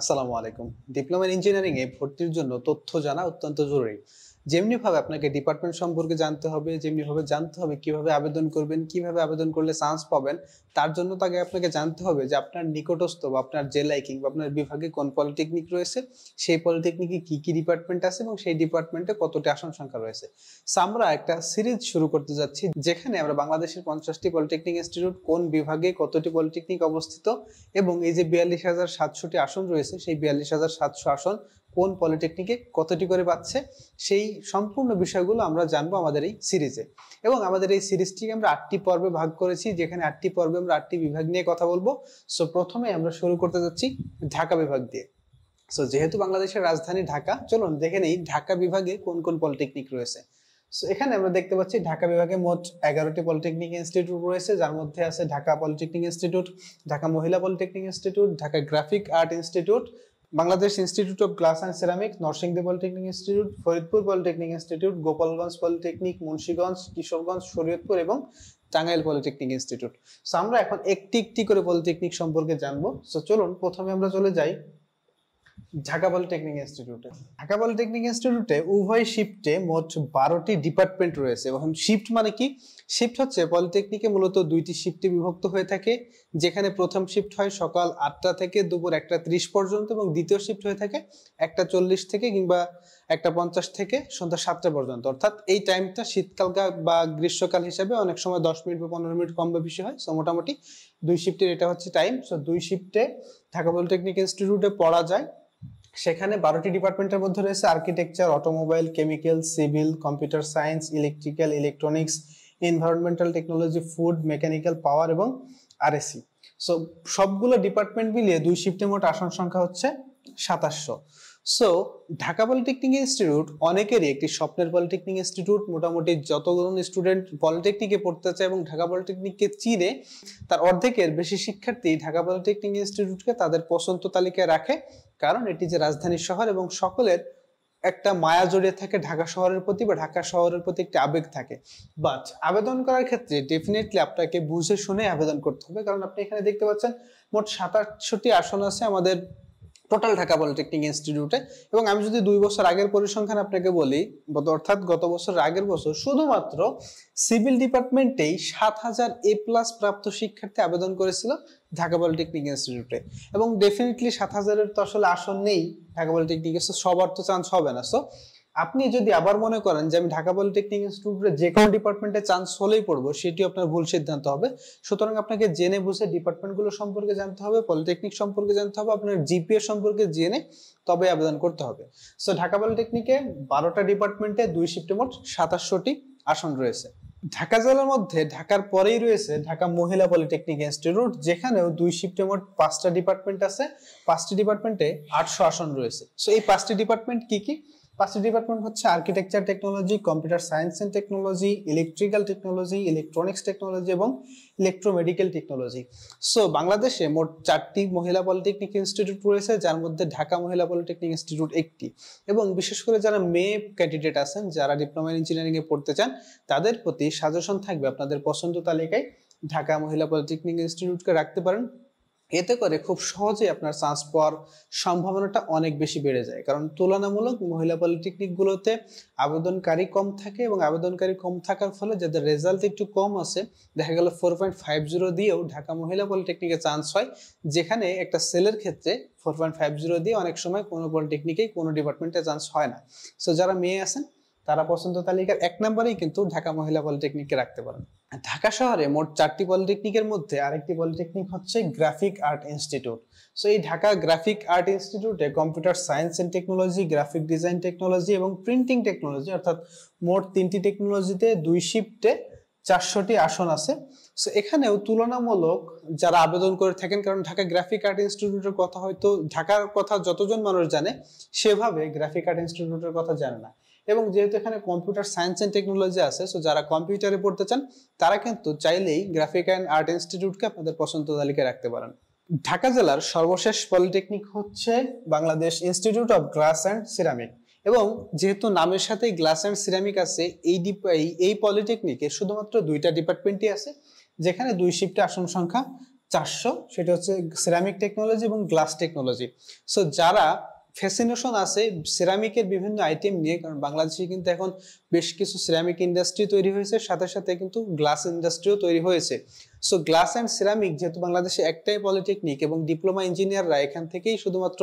আসসালামু আলাইকুম। Diploma in engineering এ ভর্তির জন্য তথ্য জানা অত্যন্ত জরুরি। যেমনি ভাবে আপনাকে ডিপার্টমেন্ট সম্পর্কে জানতে হবে, যেমনি ভাবে জানতে হবে কিভাবে আবেদন করবেন, কিভাবে আবেদন করলে চান্স পাবেন, তার জন্য তো আগে আপনাকে জানতে হবে যে আপনার নিকটস্থ বা আপনার জেলায় কিংবা আপনার বিভাগে কোন পলিটেকনিক রয়েছে, সেই পলিটেকনিকে কি, কি ডিপার্টমেন্ট আছে এবং সেই ডিপার্টমেন্টে কতটি আসন সংখ্যা রয়েছে। সো আমরা একটা সিরিজ শুরু করতে যাচ্ছি যেখানে আমরা বাংলাদেশের 50টি পলিটেকনিক ইনস্টিটিউট কোন বিভাগে কতটি পলিটেকনিক অবস্থিত এবং এই যে 42,700টি আসন রয়েছে সেই 42,700 আসন কোন পলিটেকনিকে কতটি করে পাচ্ছে সেই সম্পূর্ণ বিষয়গুলো আমরা জানবো আমাদের এই সিরিজে। এবং আমাদের এই সিরিজটিকে আমরা 8টি পর্বে ভাগ করেছি, যেখানে 8টি পর্বে আমরা 8টি বিভাগ নিয়ে কথা বলবো। সো প্রথমে আমরা শুরু করতে যাচ্ছি ঢাকা বিভাগ দিয়ে। সো যেহেতু বাংলাদেশের রাজধানী ঢাকা, চলুন দেখে নেই ঢাকা বিভাগে কোন কোন পলিটেকনিক রয়েছে। সো এখানে আমরা দেখতে পাচ্ছি ঢাকা বিভাগে মোট 11টি পলিটেকনিক ইনস্টিটিউট রয়েছে, যার মধ্যে আছে ঢাকা পলিটেকনিক ইনস্টিটিউট, ঢাকা মহিলা polytechnic institute, Dhaka graphic art institute, Bangladesh institute of glass and ceramic, Narsingdi polytechnic institute, Faridpur polytechnic institute, Gopalganj polytechnic, Munshiganj, Kishoreganj, Shariatpur এবং টাঙ্গাইল পলিটেকনিক ইনস্টিটিউট। সো আমরা এখন একটি একটি করে পলিটেকনিক সম্পর্কে জানবো। সো চলুন প্রথমে আমরা চলে যাই ঢাকা পলিটেকনিক ইনস্টিটিউটে। ঢাকা পলিটেকনিক ইনস্টিটিউটে উভয় শিফটে মোট 12টি ডিপার্টমেন্ট রয়েছে। এবং শিফট মানে কি? শিফট হচ্ছে পলিটেকনিকে মূলত দুইটি শিফটে বিভক্ত হয়ে থাকে, যেখানে প্রথম শিফট হয় সকাল 8টা থেকে দুপুর 1টা 30 পর্যন্ত এবং দ্বিতীয় শিফট হয়ে থাকে 1টা 40 থেকে কিংবা 1টা 50 থেকে সন্ধ্যা 7টা পর্যন্ত। অর্থাৎ এই টাইমটা শীতকাল বা গ্রীষ্মকাল হিসাবে অনেক সময় 10 মিনিট বা 15 মিনিট কম বা বেশি হয়। সো মোটামুটি দুই শিফটের এটা হচ্ছে টাইম। সো দুই শিফটে ঢাকা পলিটেকনিক ইনস্টিটিউটে পড়া যায়। সেখানে 12টি ডিপার্টমেন্টের মধ্যে রয়েছে architecture, automobile, chemical, civil, computer science, electrical, electronics, environmental technology, food, mechanical, power এবং আরএসি। সো সবগুলো ডিপার্টমেন্ট মিলিয়ে দুই শিফটে মোট আসন সংখ্যা হচ্ছে 2700। সো ঢাকা পলিটেকনিক ইনস্টিটিউট অনেকেরই একটি স্বপ্নের পলিটেকনিক ইনস্টিটিউট। মোটামুটি যতজন স্টুডেন্ট পলিটেকনিকে পড়তে চায় এবং ঢাকা পলিটেকনিককে চিনে, তার অর্ধেকের বেশি শিক্ষার্থী ঢাকা পলিটেকনিক ইনস্টিটিউটকে তাদের পছন্দ তালিকায় রাখে, কারণ এটি যে রাজধানী শহর এবং সকলের একটা মায়া জড়িয়ে থাকে ঢাকা শহরের প্রতি বা ঢাকা শহরের প্রতি একটা আবেগ থাকে। বাট আবেদন করার ক্ষেত্রে ডেফিনেটলি আপনাকে বুঝে শুনে আবেদন করতে হবে, কারণ আপনি এখানে দেখতে পাচ্ছেন মোট 27টি আসন আছে আমাদের টোটাল ঢাকা পলিটেকনিক ইনস্টিটিউটে। এবং আমি যদি 2 বছর আগের পরিসংখ্যান আপনাকে বলি, অর্থাৎ গত বছরের আগের বছর শুধুমাত্র সিভিল ডিপার্টমেন্টেই 7,000 A+ প্রাপ্ত শিক্ষার্থী আবেদন করেছিল ঢাকা পলিটেকনিক ইনস্টিটিউটে। এবং ডেফিনেটলি 7,000-এর তো আসলে আসন নেই ঢাকা পলিটেকনিকে, সবার তো চান্স হবে না। সো আপনি যদি আবার মনে করেন যে আমি ঢাকা পলিটেকনিক ইনস্টিটিউটে যে কোনো ডিপার্টমেন্টে চান্স হলেই পড়বো, সেটি আপনার ভুল সিদ্ধান্ত হবে। সুতরাং আপনাকে জেনে বুঝে ডিপার্টমেন্টগুলো সম্পর্কে জানতে হবে, পলিটেকনিক সম্পর্কে জানতে হবে, আপনার জিপিএ সম্পর্কে জেনে তবে আবেদন করতে হবে। সো ঢাকা পলিটেকনিকে 12টা ডিপার্টমেন্টে দুই শিফটে মোট 2700টি আসন রয়েছে। ঢাকা জেলার মধ্যে ঢাকার পরেই রয়েছে ঢাকা মহিলা পলিটেকনিক ইনস্টিটিউট, যেখানেও দুই শিফটে মোট 5টা ডিপার্টমেন্ট আছে। 5টি ডিপার্টমেন্টে 800 আসন রয়েছে। সো এই 5টি ডিপার্টমেন্ট কি কি? 5টি ডিপার্টমেন্ট হচ্ছে architecture technology, computer science and technology, electrical technology, electronics technology এবং ইলেকট্রোমেডিক্যাল টেকনোলজি। সো বাংলাদেশে মোট 4টি মহিলা পলিটেকনিক ইনস্টিটিউট রয়েছে, যার মধ্যে ঢাকা মহিলা পলিটেকনিক ইনস্টিটিউট একটি। এবং বিশেষ করে যারা মেয়ে ক্যান্ডিডেট আছেন, যারা ডিপ্লোমা ইঞ্জিনিয়ারিং এ পড়তে চান, তাদের প্রতি সাজেশন থাকবে আপনাদের পছন্দ তালিকায় ঢাকা মহিলা পলিটেকনিক ইনস্টিটিউটকে রাখতে পারেন। এতে করে খুব সহজে আপনার চান্স পাওয়ার সম্ভাবনাটা অনেক বেশি বেড়ে যায়, কারণ তুলনামূলক মহিলা পলিটেকনিক গুলোতে আবেদনকারী কম থাকে এবং আবেদনকারী কম থাকার ফলে যাদের রেজাল্ট একটু কম আছে, দেখা গেল 4.50 দিয়েও ঢাকা মহিলা পলিটেকনিকে চান্স হয়, যেখানে একটা সেলের ক্ষেত্রে 4.50 দিয়ে অনেক সময় কোনো পলিটেকনিকে কোনো ডিপার্টমেন্টে চান্স হয় না। সো যারা মেয়ে আছেন তারা পছন্দ তালিকার 1 নম্বরেই কিন্তু ঢাকা মহিলা পলিটেকনিককে রাখতে পারেন। ঢাকা শহরে মোট 4টি পলিটেকনিকের মধ্যে আরেকটি পলিটেকনিক হচ্ছে গ্রাফিক আর্ট ইনস্টিটিউট। সো এই ঢাকা গ্রাফিক আর্ট ইনস্টিটিউটে computer science and technology, graphic design technology এবং প্রিন্টিং টেকনোলজি, অর্থাৎ মোট 3টি টেকনোলজিতে দুই শিফটে 400টি আসন আছে। সো এখানেও তুলনামূলক যারা আবেদন করে থাকেন, কারণ ঢাকা গ্রাফিক আর্ট ইনস্টিটিউটের কথা হয়তো ঢাকার কথা যতজন মানুষ জানে, সেভাবে গ্রাফিক আর্ট ইনস্টিটিউটের কথা জানে না। এবং যেহেতু এখানে কম্পিউটার সায়েন্স এন্ড টেকনোলজি আছে, সো যারা কম্পিউটারে পড়তে চান তারা কিন্তু চাইলেই গ্রাফিক অ্যান্ড আর্ট ইনস্টিটিউটকে আপনাদের পছন্দ তালিকায় রাখতে পারেন। ঢাকা জেলার সর্বশেষ পলিটেকনিক হচ্ছে Bangladesh institute of glass and ceramic. এবং যেহেতু নামের সাথেই গ্লাস অ্যান্ড সিরামিক আছে, এই পলিটেকনিকে শুধুমাত্র 2টা ডিপার্টমেন্টই আছে, যেখানে দুই শিফটে আসন সংখ্যা 400, সেটা হচ্ছে সিরামিক টেকনোলজি এবং গ্লাস টেকনোলজি। সো যারা ফ্যাসিনেশন আছে সিরামিকের বিভিন্ন আইটেম নিয়ে, কারণ বাংলাদেশে কিন্তু এখন বেশ কিছু সিরামিক ইন্ডাস্ট্রি তৈরি হয়েছে, সাথে সাথে কিন্তু গ্লাস ইন্ডাস্ট্রিও তৈরি হয়েছে। সো গ্লাস অ্যান্ড সিরামিক যেহেতু বাংলাদেশে একটাই পলিটেকনিক এবং ডিপ্লোমা ইঞ্জিনিয়াররা এখান থেকেই শুধুমাত্র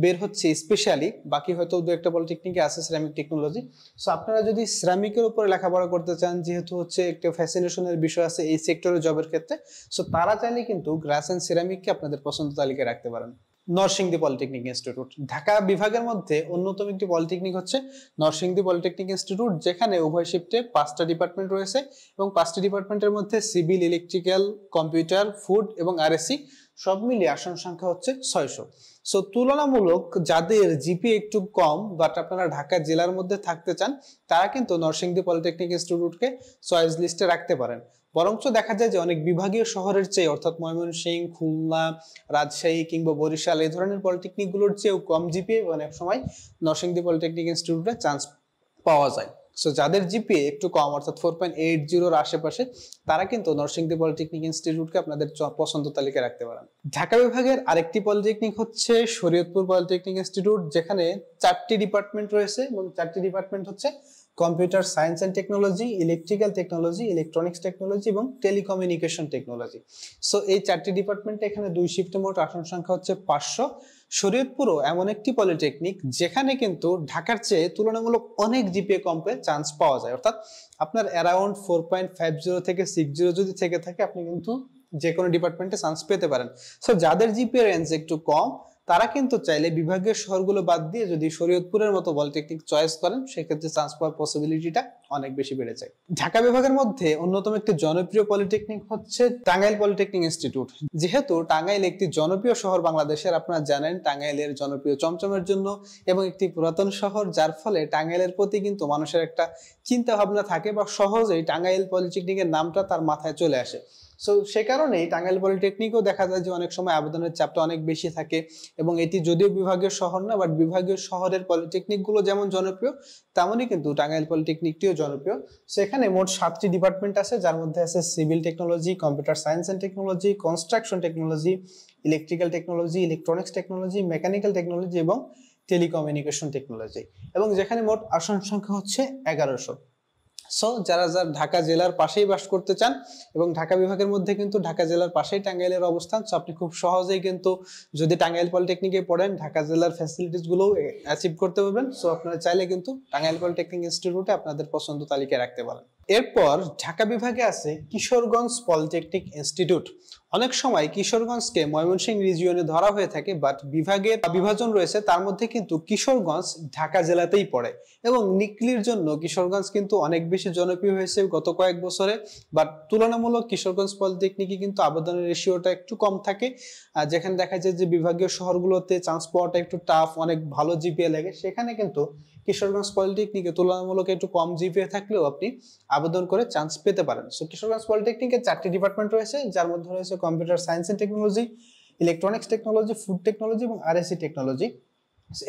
বের হচ্ছে স্পেশালি, বাকি হয়তো দু একটা পলিটেকনিকে আছে সিরামিক টেকনোলজি। সো আপনারা যদি সিরামিকের উপরে লেখাপড়া করতে চান, যেহেতু হচ্ছে একটা ফ্যাসিনেশনের বিষয় আছে এই সেক্টরে জবের ক্ষেত্রে, সো তারা চাইলে কিন্তু গ্লাস অ্যান্ড সিরামিককে আপনাদের পছন্দ তালিকায় রাখতে পারেন। নরসিংদী পলিটেকনিক ইনস্টিটিউট ঢাকা বিভাগের মধ্যে অন্যতম একটি পলিটেকনিক হচ্ছে নরসিংদী পলিটেকনিক ইনস্টিটিউট, যেখানে উভয় শিফটে 5টা ডিপার্টমেন্ট রয়েছে এবং 5টি ডিপার্টমেন্টের মধ্যে সিভিল, ইলেকট্রিক্যাল, কম্পিউটার, ফুড এবং আরএসসি সব মিলিয়ে আসন সংখ্যা হচ্ছে 600। সো তুলনামূলক যাদের জিপি একটু কম বাট আপনারা ঢাকা জেলার মধ্যে থাকতে চান, তারা কিন্তু নরসিংদী পলিটেকনিক ইনস্টিটিউটকে চয়েস লিস্টে রাখতে পারেন। বরঞ্চ দেখা যায় যে অনেক বিভাগীয় শহরের চেয়ে, অর্থাৎ ময়মনসিংহ, খুলনা, রাজশাহী কিংবা বরিশাল এই ধরনের পলিটেকনিক গুলোর চেয়েও কম জিপিএ অনেক সময় নরসিংদী পলিটেকনিক ইনস্টিটিউটে চান্স পাওয়া যায়। সো যাদের জিপিএ একটু কম অর্থাৎ 4.80 আশেপাশে, তারা কিন্তু নরসিংদী পলিটেকনিক ইনস্টিটিউটকে আপনাদের পছন্দ তালিকায় রাখতে পারেন। ঢাকা বিভাগের আরেকটি পলিটেকনিক হচ্ছে শরীয়তপুর পলিটেকনিক ইনস্টিটিউট, যেখানে 4টি ডিপার্টমেন্ট রয়েছে এবং 4টি ডিপার্টমেন্ট হচ্ছে computer science and technology, electrical technology, electronics technology এবং টেলিকমিউনিকেশন টেকনোলজি। সো এই 4টি ডিপার্টমেন্টে এখানে 2 শিফটে মোট আসন সংখ্যা হচ্ছে 500। শরীয়তপুরও এমন একটি পলিটেকনিক যেখানে কিন্তু ঢাকার চেয়ে তুলনামূলক অনেক জিপিএ কম পেয়ে চান্স পাওয়া যায়, অর্থাৎ আপনার অ্যারাউন্ড 4.50 থেকে 60 যদি থেকে থাকে, আপনি কিন্তু যে কোনো ডিপার্টমেন্টে চান্স পেতে পারেন। সো যাদের জিপিএ রেঞ্জ একটু কম, তারা কিন্তু চাইলে বিভাগীয় শহরগুলো বাদ দিয়ে যদি শরীয়তপুরের মতো পলিটেকনিক চয়েস করেন, সেক্ষেত্রে চান্স পাওয়ার পসিবিলিটিটা অনেক বেশি বেড়ে যায়। ঢাকা বিভাগের মধ্যে অন্যতম একটি জনপ্রিয় পলিটেকনিক হচ্ছে টাঙ্গাইল পলিটেকনিক ইনস্টিটিউট। যেহেতু টাঙ্গাইল একটি জনপ্রিয় শহর বাংলাদেশের, আপনারা জানেন টাঙ্গাইলের জনপ্রিয় চমচমের জন্য এবং একটি পুরাতন শহর, যার ফলে টাঙ্গাইলের প্রতি কিন্তু মানুষের একটা চিন্তা ভাবনা থাকে বা সহজেই টাঙ্গাইল পলিটেকনিকের নামটা তার মাথায় চলে আসে। সো সে কারণেই টাঙ্গাইল পলিটেকনিকও দেখা যায় যে অনেক সময় আবেদনের চাপটা অনেক বেশি থাকে এবং এটি যদিও বিভাগীয় শহর না, বাট বিভাগীয় শহরের পলিটেকনিক গুলো যেমন জনপ্রিয়, তেমনই কিন্তু টাঙ্গাইল পলিটেকনিকটিও জনপ্রিয়। সেখানে মোট 7টি ডিপার্টমেন্ট আছে, যার মধ্যে আছে civil technology, computer science and technology, construction technology, electrical technology, electronics technology, mechanical technology এবং টেলিকমিউনিকেশন টেকনোলজি, এবং যেখানে মোট আসন সংখ্যা হচ্ছে 1100। সো যারা ঢাকা জেলার পাশেই বাস করতে চান, এবং ঢাকা বিভাগের মধ্যে কিন্তু ঢাকা জেলার পাশেই টাঙ্গাইলের অবস্থান, সো আপনি খুব সহজেই কিন্তু যদি টাঙ্গাইল পলিটেকনিকে পড়েন ঢাকা জেলার ফ্যাসিলিটিস গুলো অ্যাচিভ করতে পারবেন। সো আপনারা চাইলে কিন্তু টাঙ্গাইল পলিটেকনিক ইনস্টিটিউটে আপনাদের পছন্দ তালিকায় রাখতে পারেন। এরপর ঢাকা বিভাগে আছে কিশোরগঞ্জ পলিটেকনিক ইনস্টিটিউট। অনেক সময় কিশোরগঞ্জকে ময়মনসিংহ রিজিয়নে ধরা হয়ে থাকে, বাট বিভাগের বিভাজন রয়েছে, তার মধ্যে কিন্তু কিশোরগঞ্জ ঢাকা জেলাতেই পড়ে এবং নিকলির জন্য কিশোরগঞ্জ কিন্তু অনেক বেশি জনপ্রিয় হয়েছে গত কয়েক বছরে। বাট তুলনামূলক কিশোরগঞ্জ পলিটেকনিকে কিন্তু আবেদনের রেশিওটা একটু কম থাকে, যেখানে দেখা যায় যে বিভাগীয় শহরগুলোতে চান্স পাওয়াটা একটু টাফ, অনেক ভালো জিপিএ লাগে, সেখানে কিন্তু কিশোরগঞ্জ পলিটেকনিকে তুলনামূলক একটু কম জিপিএ থাকলেও আপনি আবেদন করে চান্স পেতে পারেন। সো কিশোরগঞ্জ পলিটেকনিকে 4টি ডিপার্টমেন্ট রয়েছে, যার মধ্যে রয়েছে computer science and technology, electronics technology, food technology এবং আরএসসি টেকনোলজি।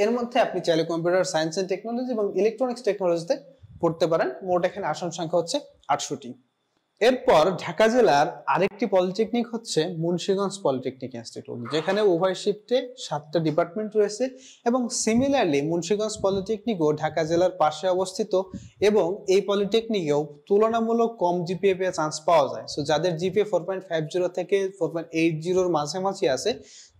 এর মধ্যে আপনি চাইলে কম্পিউটার সায়েন্স এন্ড টেকনোলজি এবং ইলেকট্রনিক্স টেকনোলজিতে পড়তে পারেন। মোট এখানে আসন সংখ্যা হচ্ছে 800টি। এরপর ঢাকা জেলার আরেকটি পলিটেকনিক হচ্ছে মুন্সিগঞ্জ পলিটেকনিক ইনস্টিটিউট, যেখানে উভয় শিফটে 7টা ডিপার্টমেন্ট রয়েছে এবং সিমিলারলি মুন্সিগঞ্জ পলিটেকনিকও ঢাকা জেলার পাশে অবস্থিত এবং এই পলিটেকনিকেও তুলনামূলক কম জিপিএ পেয়ে চান্স পাওয়া যায়। সো যাদের জিপিএ 4.50 থেকে 4.80 মাঝামাঝি আছে,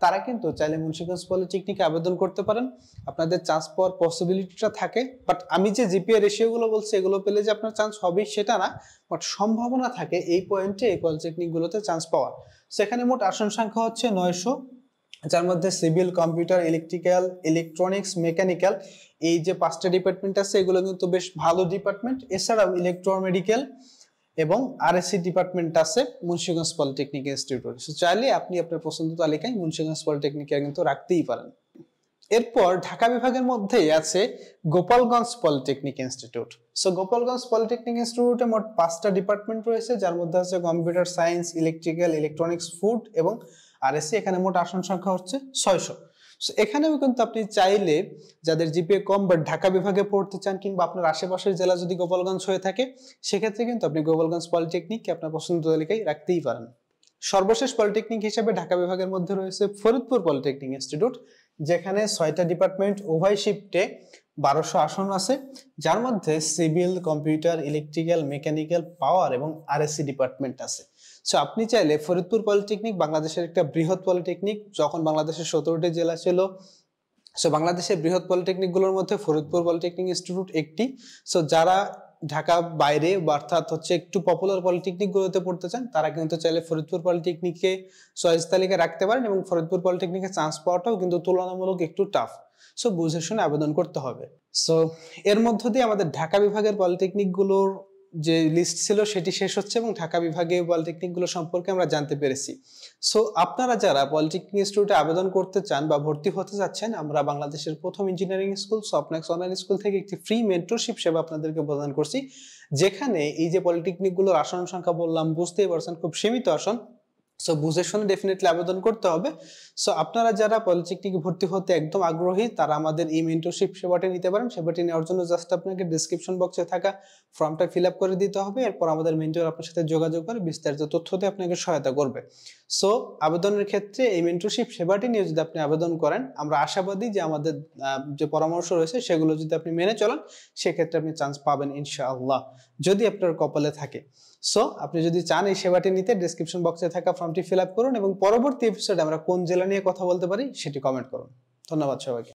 তারা কিন্তু চাইলে মুন্সিগঞ্জ পলিটেকনিকে আবেদন করতে পারেন, আপনাদের চান্স পাওয়ার পসিবিলিটিটা থাকে। বাট আমি যে জিপিএ রেশিওগুলো বলছি এগুলো পেলে যে আপনার চান্স হবে সেটা না, বাট সম্ভাবনা থাকে এই পয়েন্টে এই পলিটেকনিক গুলোতে চান্স পাওয়ার। সেখানে মোট আসন সংখ্যা হচ্ছে 900, যার মধ্যে civil, computer, electrical, electronics, mechanical, এই যে 5টা ডিপার্টমেন্ট আছে এগুলো কিন্তু বেশ ভালো ডিপার্টমেন্ট। এছাড়াও ইলেকট্রোমেডিক্যাল এবং আরএসসি ডিপার্টমেন্ট আছে মুন্সিগঞ্জ পলিটেকনিক ইনস্টিটিউট। সো চাইলে আপনি আপনার পছন্দ তালিকায় মুন্সিগঞ্জ পলিটেকনিকে কিন্তু রাখতেই পারেন। এরপর ঢাকা বিভাগের মধ্যেই আছে Gopalganj polytechnic institute. So Gopalganj polytechnic ইনস্টিটিউটে মোট 5টা ডিপার্টমেন্ট রয়েছে, যার মধ্যে আছে computer science, electrical, electronics, food এবং আরএসসি। এখানে মোট আসন সংখ্যা হচ্ছে 600। সো এখানেও কিন্তু আপনি চাইলে যাদের জিপিএ কম বাট ঢাকা বিভাগে পড়তে চান, কিংবা আপনার আশেপাশের জেলা যদি গোপালগঞ্জ হয়ে থাকে, সেক্ষেত্রে কিন্তু আপনি গোপালগঞ্জ পলিটেকনিককে আপনার পছন্দ তালিকায় রাখতেই পারেন। সর্বশেষ পলিটেকনিক হিসেবে ঢাকা বিভাগের মধ্যে রয়েছে ফরিদপুর পলিটেকনিক ইনস্টিটিউট, যেখানে 6টা ডিপার্টমেন্ট উভয় শিফটে 1200 আসন আছে, যার মধ্যে civil, computer, electrical, mechanical, power এবং আরএসসি ডিপার্টমেন্ট আছে। সো আপনি চাইলে ফরিদপুর পলিটেকনিক বাংলাদেশের একটা বৃহৎ পলিটেকনিক, যখন বাংলাদেশের 17টি জেলা ছিল, সো বাংলাদেশের বৃহৎ পলিটেকনিক গুলোর মধ্যে ফরিদপুর পলিটেকনিক ইনস্টিটিউট একটি। সো যারা ঢাকা বাইরে অর্থাৎ হচ্ছে একটু পপুলার পলিটেকনিক গুলোতে পড়তে চান, তারা কিন্তু চাইলে ফরিদপুর পলিটেকনিকে চয়েস তালিকায় রাখতে পারেন, এবং ফরিদপুর পলিটেকনিকে চান্স পাওয়াটাও কিন্তু তুলনামূলক একটু টাফ। সো বুঝে শুনে আবেদন করতে হবে। সো এর মধ্য দিয়ে আমাদের ঢাকা বিভাগের পলিটেকনিক গুলোর যে লিস্ট ছিল সেটি শেষ হচ্ছে, এবং ঢাকা বিভাগে পলিটেকনিক গুলো সম্পর্কে আমরা জানতে পেরেছি। সো আপনারা যারা পলিটেকনিক ইনস্টিটিউটে আবেদন করতে চান বা ভর্তি হতে যাচ্ছেন, আমরা বাংলাদেশের প্রথম ইঞ্জিনিয়ারিং স্কুল সফটনেক্স অনলাইন স্কুল থেকে একটি ফ্রি মেন্টরশিপ সেবা আপনাদেরকে প্রদান করছি, যেখানে এই যে পলিটেকনিক গুলোর আসন সংখ্যা বললাম, বুঝতেই পারছেন খুব সীমিত আসন। সো বুঝে শুনে ডেফিনেটলি আবেদন করতে হবে। সো আপনারা যারা পলিটেকনিকে ভর্তি হতে একদম আগ্রহী, তারা আমাদের এই মেন্টরশিপ সেবাটি নিতে পারেন। সেবাটি নেওয়ার জন্য জাস্ট আপনাকে ডেসক্রিপশন বক্সে থাকা ফর্মটা ফিল আপ করে দিতে হবে। এরপর আমাদের মেন্টর আপনার সাথে যোগাযোগ করে বিস্তারিত তথ্য দিয়ে আপনাকে সহায়তা করবে। সো আবেদনের ক্ষেত্রে এই মেন্টরশিপ সেবাটি নিয়ে যদি আপনি আবেদন করেন, আমরা আশাবাদী যে আমাদের যে পরামর্শ রয়েছে সেগুলো যদি আপনি মেনে চলেন, সেক্ষেত্রে আপনি চান্স পাবেন ইনশাআল্লাহ, যদি আপনার কপালে থাকে। সো আপনি যদি চান এই সেবাটি নিতে, ডেসক্রিপশন বক্সে থাকা ফর্মটি ফিল আপ করুন, এবং পরবর্তী এপিসোডে আমরা কোন জেলা নিয়ে কথা বলতে পারি সেটি কমেন্ট করুন। ধন্যবাদ সবাইকে।